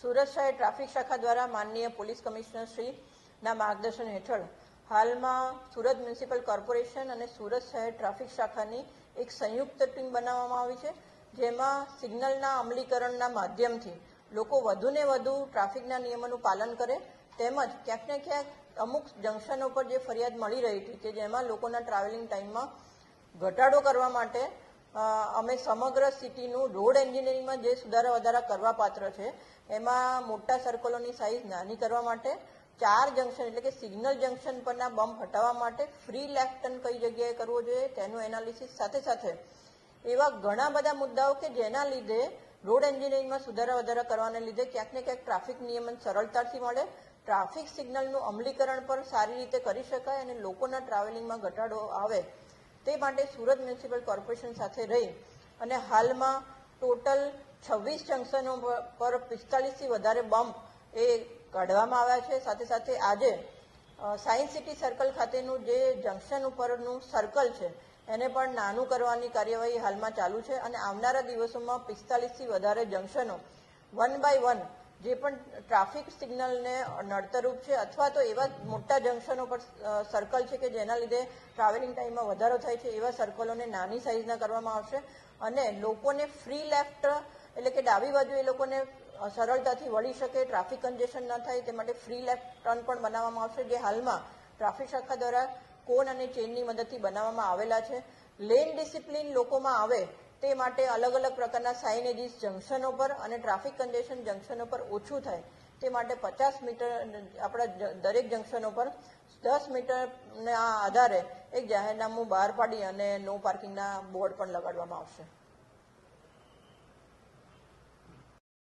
સુરત શહેર ટ્રાફિક શાખા દ્વારા માનનીય પોલીસ કમિશનર શ્રીના માર્ગદર્શન હેઠળ હાલમાં સુરત મ્યુનિસિપલ કોર્પોરેશન અને સુરત શહેર ટ્રાફિક શાખાની એક સંયુક્ત ટીમ બનાવવામાં આવી છે, જેમાં સિગ્નલના અમલીકરણના માધ્યમથી લોકો વધુને વધુ ટ્રાફિકના નિયમોનું પાલન કરે, તેમજ ક્યાંક ને ક્યાંક અમુક જંકશનો પર જે ફરિયાદ મળી રહી હતી કે જેમાં લોકોના ટ્રાવેલિંગ ટાઈમમાં ઘટાડો કરવા માટે અમે સમગ્ર સિટીનું રોડ એન્જિનિયરિંગમાં જે સુધારા વધારા કરવા પાત્ર છે એમાં મોટા સર્કલોની સાઇઝ નાની કરવા માટે, 4 જંકશન એટલે કે સિગ્નલ જંકશન પરના બમ્પ હટાવવા માટે ફ્રી લેફ્ટ ટર્ન કઈ જગ્યાએ કરવો જોઈએ તેનું એનાલિસિસ સાથે સાથે એવા ઘણા બધા મુદ્દાઓ કે જેના લીધે રોડ એન્જિનિયરિંગમાં સુધારા વધારા કરવાને લીધે ક્યાંક ને ક્યાંક ટ્રાફિક નિયમન સરળતાથી મળે, ટ્રાફિક સિગ્નલનું અમલીકરણ પણ સારી રીતે કરી શકાય અને લોકોના ટ્રાવેલિંગમાં ઘટાડો આવે તે માટે સુરત મ્યુનિસિપલ કોર્પોરેશન સાથે રહી અને હાલમાં ટોટલ 26 જંકશનો પર 45થી વધારે બમ્પ એ કાઢવામાં આવ્યા છે. સાથે સાથે આજે સાયન્સ સિટી સર્કલ ખાતેનું જે જંકશન ઉપરનું સર્કલ છે એને પણ નાનું કરવાની કાર્યવાહી હાલમાં ચાલુ છે અને આવનારા દિવસોમાં 45થી વધારે જંકશનો 1 બાય 1 જે પણ ટ્રાફિક સિગ્નલને નડતરરૂપ છે અથવા તો એવા મોટા જંકશનો પર સર્કલ છે કે જેના લીધે ટ્રાવેલિંગ ટાઈમમાં વધારો થાય છે એવા સર્કલોને નાની સાઇઝના કરવામાં આવશે અને લોકોને ફ્રી લેફ્ટ એટલે કે ડાબી બાજુ એ લોકોને સરળતાથી વળી શકે, ટ્રાફિક કન્જેશન ન થાય તે માટે ફ્રી લેફ્ટ ટર્ન પણ બનાવવામાં આવશે, જે હાલમાં ટ્રાફિક શાખા દ્વારા કોન અને ચેનની મદદથી બનાવવામાં આવેલા છે. લેન ડિસિપ્લિન લોકોમાં આવે તે માટે અલગ અલગ પ્રકારના સાઇનેજીસ જંકશનો પર અને ટ્રાફિક કન્જેશન જંકશનો પર ઓછું થાય તે માટે 50 મીટર આપણા દરેક જંકશનો પર 10 મીટરના આધારે એક જાહેરનામું બહાર પાડી અને નો પાર્કિંગના બોર્ડ પણ લગાડવામાં આવશે.